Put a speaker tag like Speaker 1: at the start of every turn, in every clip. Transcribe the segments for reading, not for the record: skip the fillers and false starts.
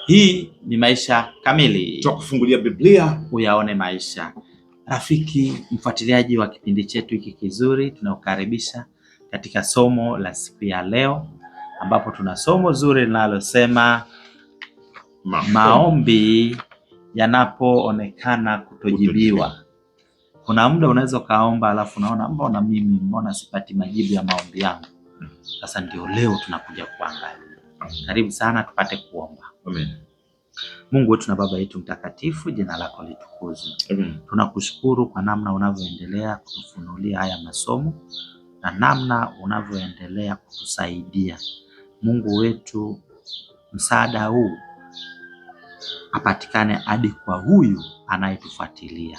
Speaker 1: Hii ni Maisha Kamili,
Speaker 2: tutakufungulia Biblia
Speaker 1: uyaone maisha. Rafiki mfuatiliaji wa kipindi chetu hiki kizuri, tunakukaribisha katika somo la siku ya leo, ambapo tuna somo zuri linalosema maombi yanapoonekana kutojibiwa. Kuna muda unaweza kaomba alafu unaona mbona sipati majibu ya maombi yangu. Sasa ndio leo tunakuja kuangalia. Karibu sana tupate kuomba.
Speaker 2: Amen.
Speaker 1: Mungu wetu na Baba yetu mtakatifu, jina lako litukuzwe.
Speaker 2: Amen.
Speaker 1: Tunakushukuru kwa namna unavyoendelea kutufunulia haya masomo na namna unavyoendelea kutusaidia. Mungu wetu, msaada huu apatikane hadi kwa huyu anayetufuatilia.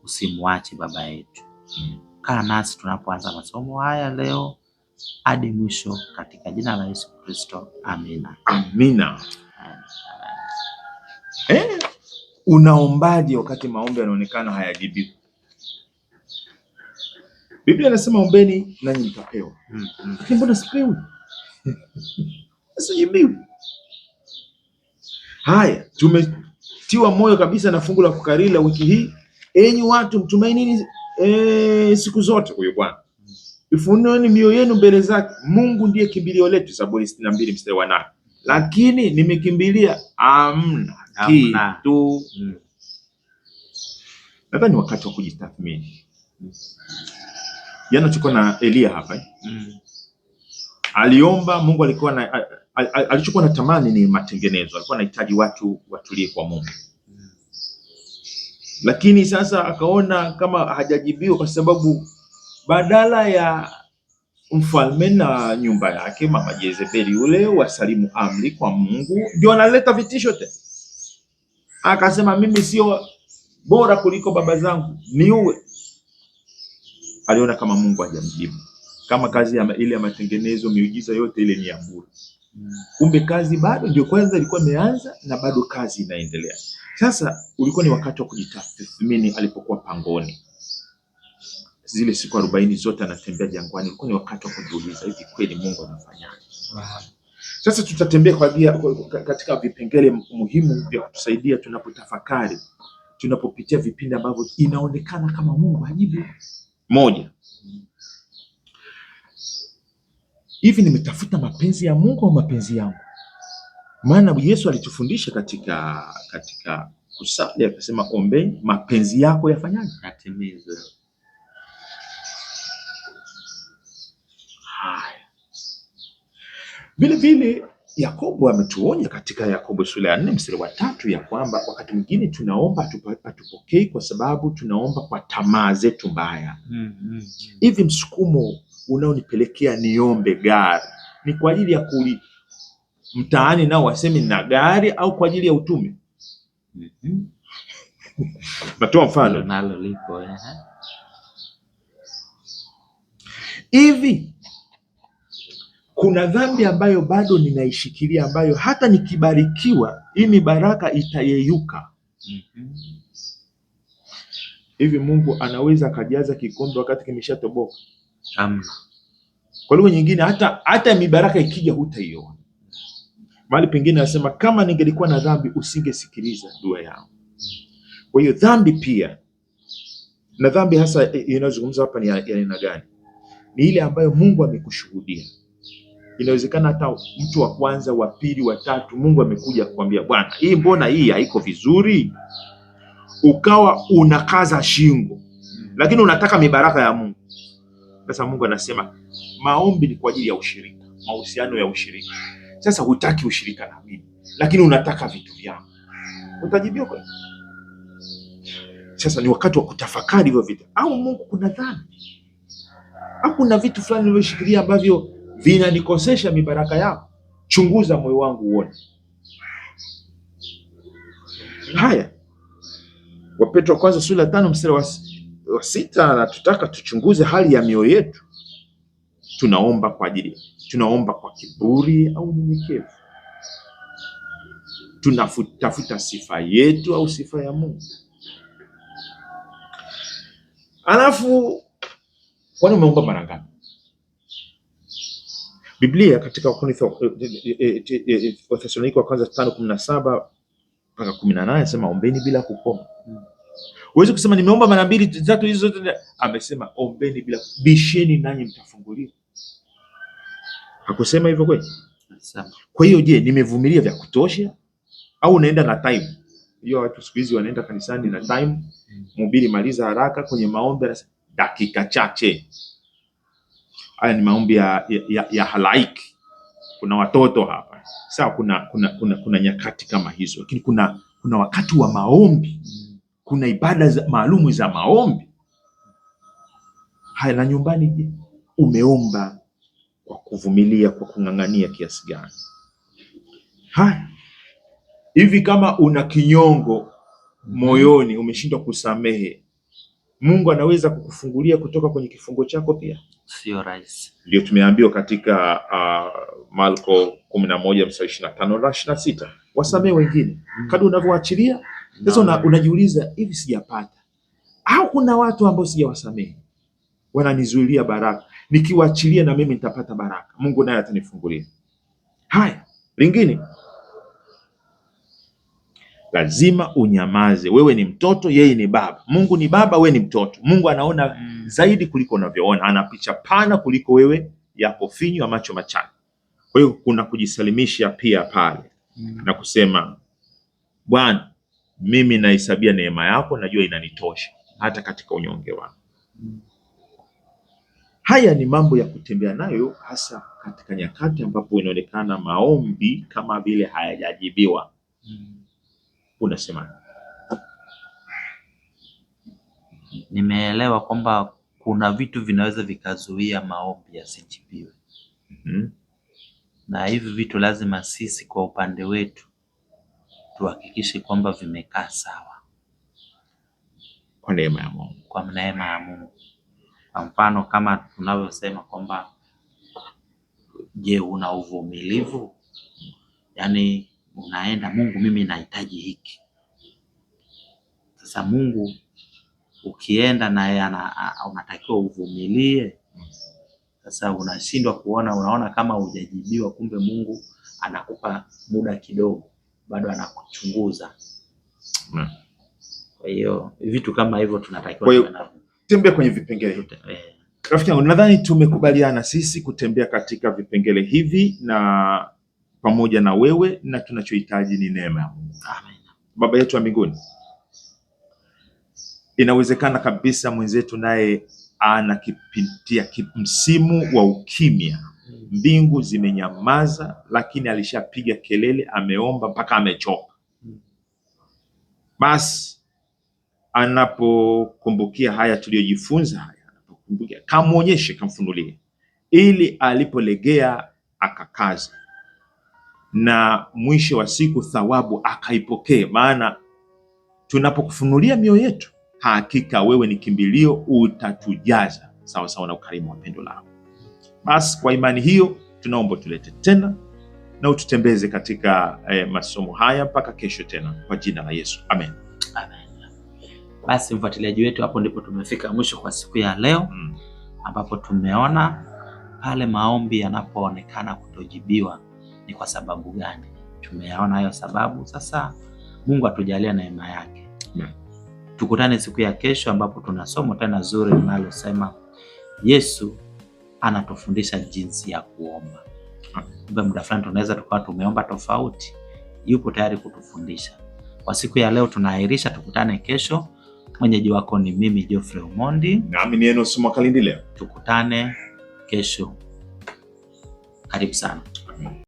Speaker 1: Usimwache Baba yetu. Kaa nasi tunapoanza masomo haya leo hadi mwisho, katika jina la Yesu Kristo. Amina.
Speaker 2: Amina. Unaombaje wakati maombi yanaonekana hayajibiwi? Biblia inasema ombeni nanyi mtapewa. Lakini mbona sipewi? Sijibiwi. Haya, tumetiwa moyo kabisa na fungu la kukariri la wiki hii. Enyi watu, mtumainini siku zote huyo Bwana. Ifunueni mioyo yenu mbele zake. Mungu ndiye kimbilio letu, Zaburi 62 mstari wa 8. Lakini nimekimbilia amna kitu. Nadhani wakati wa kujitathmini. Jana tulikuwa na Elia hapa. Aliomba, Mungu alichokuwa na tamani ni matengenezo. Alikuwa anahitaji watu watulie kwa Mungu. Lakini sasa akaona kama hajajibiwa, kwa sababu badala ya mfalme na nyumba yake mama Jezebeli yule wasalimu amri kwa Mungu, ndio analeta vitisho tena. Akasema mimi sio bora kuliko baba zangu, niue. Aliona kama Mungu hajamjibu, kama kazi ile ya matengenezo, miujiza yote ile ni ya bure. Kumbe kazi bado ndio kwanza ilikuwa imeanza na bado kazi inaendelea. Sasa ulikuwa ni wakati wa kujitathmini alipokuwa pangoni. Zile siku 40 zote anatembea jangwani, ulikuwa ni wakati wa kujiuliza, hivi kweli Mungu anafanyaje? Sasa tutatembea katika vipengele muhimu vya kutusaidia tunapotafakari, tunapopitia vipindi ambavyo inaonekana kama Mungu hajibu. Moja, hivi nimetafuta mapenzi ya Mungu au mapenzi yangu? Maana Yesu alitufundisha katika kusali, akasema ombeni mapenzi yako yafanyaje?
Speaker 1: Yatimizwe.
Speaker 2: Vile vile Yakobo ametuonya katika Yakobo sura ya 4 mstari wa 3 ya kwamba wakati mwingine tunaomba hatupokei kwa sababu tunaomba kwa tamaa zetu mbaya. Hivi msukumo unaonipelekea niombe gari ni kwa ajili ya mtaani nao waseme na gari, au kwa ajili ya utume? Natoa mfano
Speaker 1: nalo lipo.
Speaker 2: Hivi kuna dhambi ambayo bado ninaishikilia, ambayo hata nikibarikiwa hii mibaraka itayeyuka. Hivi Mungu anaweza akajaza kikombe wakati kimeshatoboka?
Speaker 1: Amna.
Speaker 2: Kwa lugha nyingine, hata mibaraka ikija hutaiona. Mahali pengine anasema kama ningelikuwa na dhambi usingesikiliza dua yangu. Kwa hiyo dhambi pia, na dhambi hasa inayozungumza hapa ni aina gani? Ni ile ambayo Mungu amekushuhudia. Inawezekana hata mtu wa kwanza, wa pili, wa tatu, Mungu amekuja kukwambia, bwana, hii mbona hii haiko vizuri? Ukawa unakaza shingo, lakini unataka mibaraka ya Mungu. Sasa Mungu anasema maombi ni kwa ajili ya ushirika, mahusiano ya ushirika. Sasa hutaki ushirika na mimi, lakini unataka vitu vyangu, utajibiwa kweli? Sasa ni wakati wa kutafakari hivyo vitu. Au Mungu kuna dhambi, au kuna vitu fulani nilivyoshikilia ambavyo vinanikosesha mibaraka yako? Chunguza moyo wangu uone. Haya, wa Petro wa kwanza sura ya 5 mstari wa 6 anatutaka tuchunguze hali ya mioyo yetu. Tunaomba kwa kiburi au unyenyekevu? Tunatafuta sifa yetu au sifa ya Mungu? Alafu kwani umeomba mara ngapi? Biblia katika Wathesalonike wa kwanza 5:17 mpaka 18 anasema ombeni bila kukoma. Huwezi kusema nimeomba mara 2 3 hizo zote. Amesema ombeni bila, bisheni nanyi mtafunguliwa. Hakusema hivyo kweli? Kwa hiyo je, nimevumilia vya kutosha au naenda na time? Hiyo watu siku hizi wanaenda kanisani na time. Mhubiri maliza haraka kwenye maombi dakika chache. Haya ni maombi ya halaiki. Kuna watoto hapa. Sawa, kuna nyakati kama hizo, lakini kuna wakati wa maombi. Kuna ibada maalumu za maombi. Haya, na nyumbani je, umeomba kwa kuvumilia, kwa kung'ang'ania kiasi gani? Haya, hivi kama una kinyongo moyoni, umeshindwa kusamehe, Mungu anaweza kukufungulia kutoka kwenye kifungo chako pia?
Speaker 1: Sio rahisi. Ndio
Speaker 2: tumeambiwa katika Marko 11:25-26, wasamehe wengine kadri unavyoachilia. Sasa unajiuliza, hivi sijapata au kuna watu ambao sijawasamehe wananizuilia baraka? Nikiwaachilia na mimi nitapata baraka, Mungu naye atanifungulia. Haya, lingine, lazima unyamaze. Wewe ni mtoto, yeye ni baba. Mungu ni baba, wewe ni mtoto. Mungu anaona zaidi kuliko unavyoona, ana picha pana kuliko wewe, yapo finyu ya macho machana. Kwa hiyo kuna kujisalimisha pia pale na kusema, Bwana, mimi nahesabia neema yako, najua inanitosha hata katika unyonge wangu. Haya ni mambo ya kutembea nayo, hasa katika nyakati ambapo inaonekana maombi kama vile hayajajibiwa. Unasema?
Speaker 1: Nimeelewa kwamba kuna vitu vinaweza vikazuia maombi yasijibiwe. Na hivi vitu lazima sisi kwa upande wetu tuhakikishe kwamba vimekaa sawa
Speaker 2: kwa neema ya Mungu.
Speaker 1: Kwa neema ya Mungu. Kwa mfano kama tunavyosema kwamba, je, una uvumilivu? Yaani unaenda, Mungu, mimi nahitaji hiki. Sasa Mungu ukienda naye unatakiwa uvumilie. Sasa unashindwa kuona, unaona kama hujajibiwa, kumbe Mungu anakupa muda kidogo, bado anakuchunguza. Kwa hiyo vitu kama hivyo tunatakiwa
Speaker 2: tembea kwenye vipengele. Rafiki yangu, nadhani tumekubaliana sisi kutembea katika vipengele hivi na pamoja na wewe, na tunachohitaji ni neema ya Mungu.
Speaker 1: Amen.
Speaker 2: Baba yetu wa mbinguni, inawezekana kabisa mwenzetu naye anakipitia msimu wa ukimya. Mbingu zimenyamaza, lakini alishapiga kelele, ameomba mpaka amechoka. Basi anapokumbukia haya tuliyojifunza, anapokumbukia, kamuonyeshe, kamfunulie, ili alipolegea akakaza, na mwisho wa siku thawabu akaipokee. Maana tunapokufunulia mioyo yetu, hakika wewe ni kimbilio, utatujaza sawa sawa na ukarimu wa pendo lako. Basi kwa imani hiyo tunaomba tulete tena na ututembeze katika masomo haya mpaka kesho tena, kwa jina la Yesu, amen.
Speaker 1: Amen. Basi mfuatiliaji wetu, hapo ndipo tumefika mwisho kwa siku ya leo, ambapo tumeona pale maombi yanapoonekana kutojibiwa ni kwa sababu gani. Tumeyaona hayo sababu. Sasa Mungu atujalie neema yake. Tukutane siku ya kesho, ambapo tuna somo tena zuri linalosema Yesu anatufundisha jinsi ya kuomba. Muda fulani tunaweza tukawa tumeomba tofauti, yupo tayari kutufundisha. Kwa siku ya leo tunaahirisha, tukutane kesho. Mwenyeji wako ni mimi Geoffrey Omondi,
Speaker 2: nami ni Enos Mwakalindile.
Speaker 1: Tukutane kesho. Karibu sana.